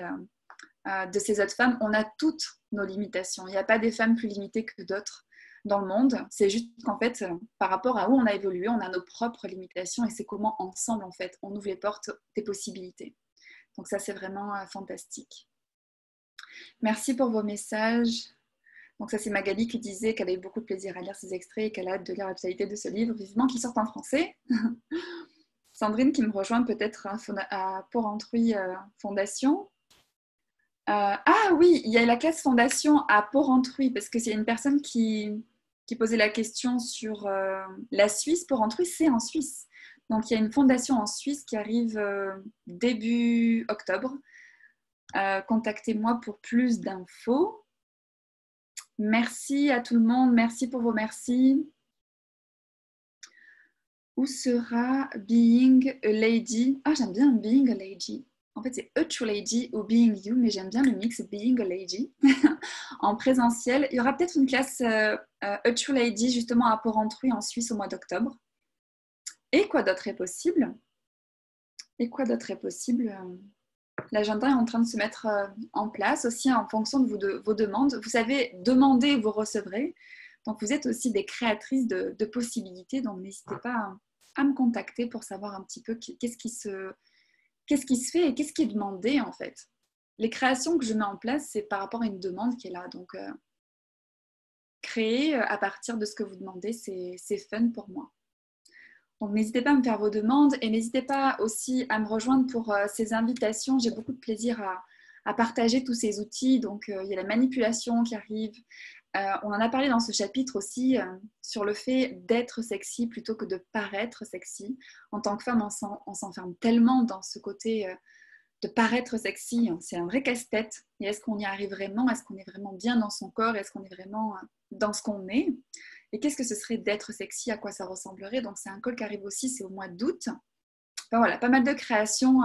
de ces autres femmes. On a toutes nos limitations. Il n'y a pas des femmes plus limitées que d'autres. dans le monde. C'est juste qu'en fait, par rapport à où on a évolué, on a nos propres limitations et c'est comment ensemble, en fait, on ouvre les portes des possibilités. Donc ça, c'est vraiment fantastique. Merci pour vos messages. Donc ça, c'est Magali qui disait qu'elle avait beaucoup de plaisir à lire ces extraits et qu'elle a hâte de lire la totalité de ce livre, vivement qu'il sorte en français. Sandrine qui me rejoint peut-être à Porrentruy Fondation. Ah oui, il y a la classe Fondation à Porrentruy, parce que c'est une personne qui posait la question sur la Suisse. Porrentruy, c'est en Suisse. Donc il y a une fondation en Suisse qui arrive début octobre. Contactez-moi pour plus d'infos. Merci à tout le monde, merci pour vos merci. Où sera Being a Lady? Ah, j'aime bien Being a Lady. En fait, c'est A True Lady ou Being You, mais j'aime bien le mix Being a Lady. En présentiel, il y aura peut-être une classe A True Lady justement à Porrentruy en Suisse au mois d'octobre. Et quoi d'autre est possible? L'agenda est en train de se mettre en place aussi en fonction de vos demandes. Vous savez, demandez, vous recevrez. Donc, vous êtes aussi des créatrices de possibilités. Donc, n'hésitez pas à me contacter pour savoir un petit peu qu'est-ce qui se fait et qu'est-ce qui est demandé en fait. Les créations que je mets en place, c'est par rapport à une demande qui est là. Donc, créer à partir de ce que vous demandez, c'est fun pour moi. Donc, n'hésitez pas à me faire vos demandes et n'hésitez pas aussi à me rejoindre pour ces invitations. J'ai beaucoup de plaisir à partager tous ces outils. Donc, il y a la manipulation qui arrive. On en a parlé dans ce chapitre aussi sur le fait d'être sexy plutôt que de paraître sexy. En tant que femme, on s'enferme tellement dans ce côté de paraître sexy. C'est un vrai casse-tête. Et est-ce qu'on y arrive vraiment? Est-ce qu'on est vraiment bien dans son corps? Est-ce qu'on est vraiment dans ce qu'on est? Et qu'est-ce que ce serait d'être sexy? À quoi ça ressemblerait? Donc, c'est un call qui arrive aussi, c'est au mois d'août. Enfin, voilà, pas mal de créations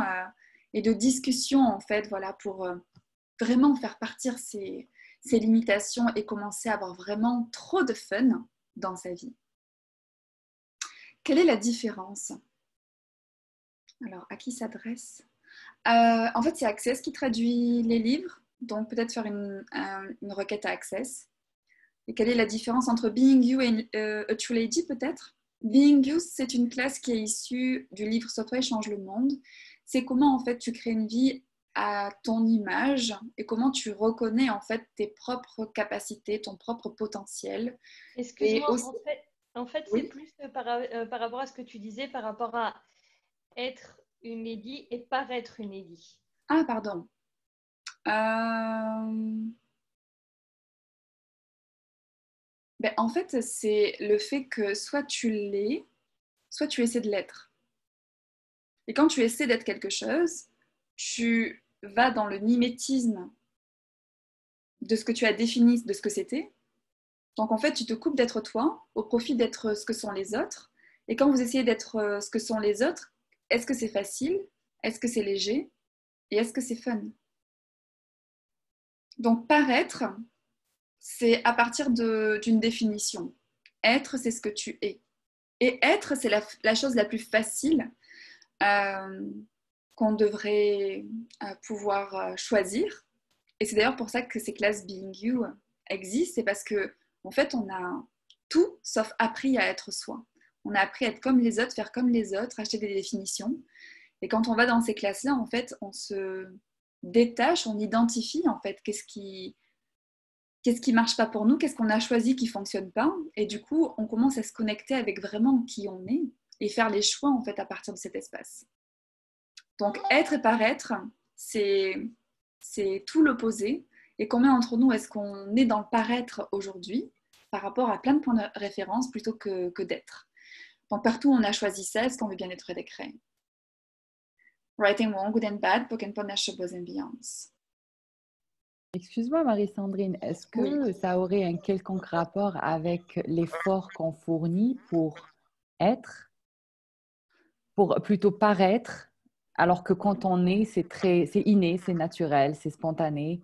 et de discussions, en fait, voilà, pour vraiment faire partir ces limitations et commencer à avoir vraiment trop de fun dans sa vie. Quelle est la différence? Alors, à qui s'adresse? En fait, c'est Access qui traduit les livres. Donc, peut-être faire une requête à Access. Et quelle est la différence entre Being You et A True Lady peut-être? Being You, c'est une classe qui est issue du livre Sois-toi et change le monde. C'est comment en fait tu crées une vie à ton image et comment tu reconnais en fait tes propres capacités, ton propre potentiel. Excuse-moi, aussi... en fait oui. c'est plus par rapport à ce que tu disais, par rapport à être une lady et paraître une lady. Ah, pardon. Ben, en fait, c'est le fait que soit tu l'es, soit tu essaies de l'être. Et quand tu essaies d'être quelque chose, tu vas dans le mimétisme de ce que tu as défini, de ce que c'était. Donc en fait, tu te coupes d'être toi au profit d'être ce que sont les autres. Et quand vous essayez d'être ce que sont les autres, est-ce que c'est facile? Est-ce que c'est léger? Et est-ce que c'est fun? Donc paraître, c'est à partir d'une définition. Être, c'est ce que tu es. Et être, c'est la chose la plus facile qu'on devrait pouvoir choisir. Et c'est d'ailleurs pour ça que ces classes Being You existent. C'est parce que en fait, on a tout sauf appris à être soi. On a appris à être comme les autres, faire comme les autres, acheter des définitions. Et quand on va dans ces classes-là, en fait, on se détache, on identifie en fait qu'est-ce qui marche pas pour nous, qu'est-ce qu'on a choisi qui fonctionne pas, et du coup on commence à se connecter avec vraiment qui on est et faire les choix en fait à partir de cet espace. Donc être et paraître, c'est tout l'opposé. Et combien d'entre nous est-ce qu'on est dans le paraître aujourd'hui par rapport à plein de points de référence plutôt que d'être? Donc partout où on a choisi ça, est-ce qu'on veut bien être décret? Right and wrong, good and bad, poken ponache boys and beyonds. Excuse-moi Marie-Sandrine, est-ce que ça aurait un quelconque rapport avec l'effort qu'on fournit pour être, pour plutôt paraître, alors que quand on est, c'est inné, c'est naturel, c'est spontané?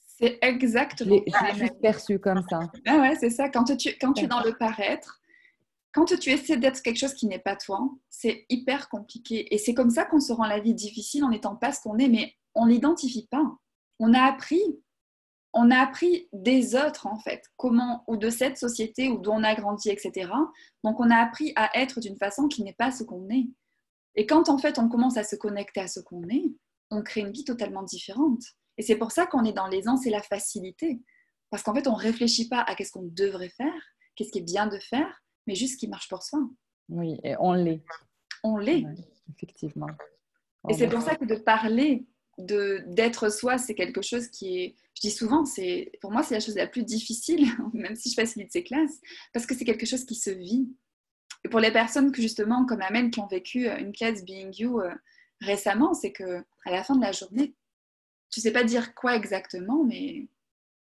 C'est exactement ça. Je l'ai juste perçu comme ça. Ah ouais, c'est ça. Quand tu es dans le paraître, quand tu essaies d'être quelque chose qui n'est pas toi, c'est hyper compliqué. Et c'est comme ça qu'on se rend la vie difficile en n'étant pas ce qu'on est, mais on ne l'identifie pas. On a appris, on a appris des autres, en fait, comment, ou de cette société ou d'où on a grandi, etc. Donc, on a appris à être d'une façon qui n'est pas ce qu'on est. Et quand, en fait, on commence à se connecter à ce qu'on est, on crée une vie totalement différente. Et c'est pour ça qu'on est dans l'aisance et la facilité. Parce qu'en fait, on ne réfléchit pas à qu'est-ce qu'on devrait faire, qu'est-ce qui est bien de faire, mais juste ce qui marche pour soi. Oui, et on l'est. On l'est. Ouais, effectivement. Et c'est pour ça que de parler d'être soi, c'est quelque chose qui est, je dis souvent, pour moi, c'est la chose la plus difficile, même si je facilite ces classes, parce que c'est quelque chose qui se vit. Et pour les personnes que justement, comme Amel, qui ont vécu une classe Being You récemment, c'est qu'à la fin de la journée, tu ne sais pas dire quoi exactement, mais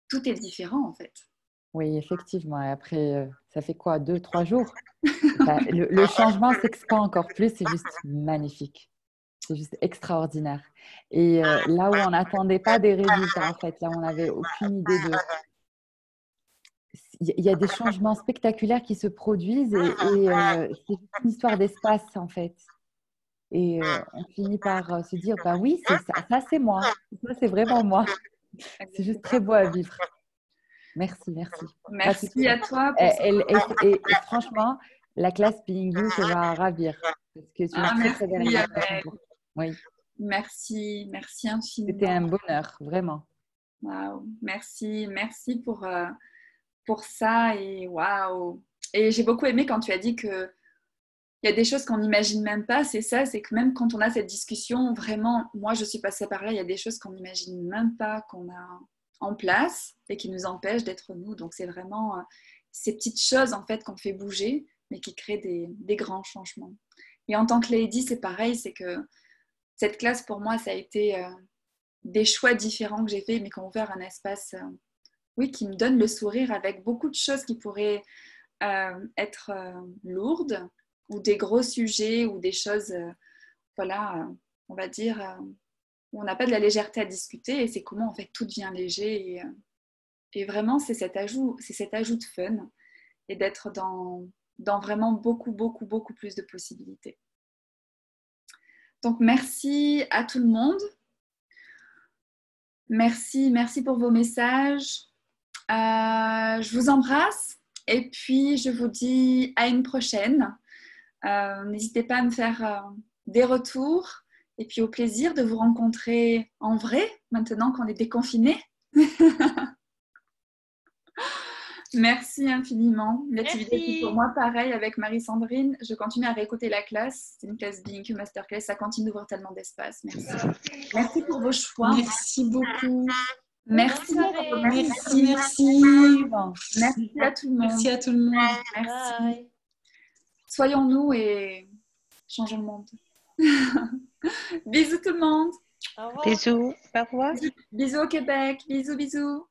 tout est différent en fait. Oui, effectivement. Et après, ça fait quoi, 2-3 jours? Enfin, le changement s'expand encore plus, c'est juste magnifique. C'est juste extraordinaire. Et là où on n'attendait pas des résultats, en fait, là où on n'avait aucune idée de... Il y a des changements spectaculaires qui se produisent et c'est juste une histoire d'espace, en fait. Et on finit par se dire, bah oui, c'est ça c'est moi. Ça, c'est vraiment moi. C'est juste très beau à vivre. Merci, merci. Merci à toi. Et franchement, la classe Being You te va ravir. Parce que tu es une très, très belle invitation. Oui. Merci infiniment. C'était un bonheur, vraiment. Waouh, merci pour ça et waouh. Et j'ai beaucoup aimé quand tu as dit que il y a des choses qu'on n'imagine même pas. C'est ça, c'est que même quand on a cette discussion, vraiment, moi je suis passée par là, il y a des choses qu'on n'imagine même pas qu'on a en place et qui nous empêchent d'être nous. Donc c'est vraiment ces petites choses en fait qu'on fait bouger, mais qui créent des grands changements. Et en tant que lady, c'est pareil, c'est que cette classe pour moi, ça a été des choix différents que j'ai faits, mais qui ont ouvert un espace, oui, qui me donne le sourire avec beaucoup de choses qui pourraient être lourdes, ou des gros sujets, ou des choses, voilà, on va dire, où on n'a pas de la légèreté à discuter, et c'est comment en fait tout devient léger, et vraiment c'est cet ajout de fun, et d'être dans vraiment beaucoup, beaucoup, beaucoup plus de possibilités. Donc merci à tout le monde. Merci pour vos messages. Je vous embrasse, et puis je vous dis à une prochaine. N'hésitez pas à me faire des retours, et puis au plaisir de vous rencontrer en vrai, maintenant qu'on est déconfinés. Merci infiniment. L'activité pour moi, pareil, avec Marie-Sandrine. Je continue à réécouter la classe. C'est une classe Being You Masterclass. Ça continue d'ouvrir tellement d'espace. Merci. Merci pour vos choix. Merci beaucoup. Merci. Merci à tout le monde. Merci à tout le monde. Merci. Bye. Soyons-nous et changeons le monde. Bisous tout le monde. Au revoir. Bisous. Au revoir. Bisous au Québec. Bisous.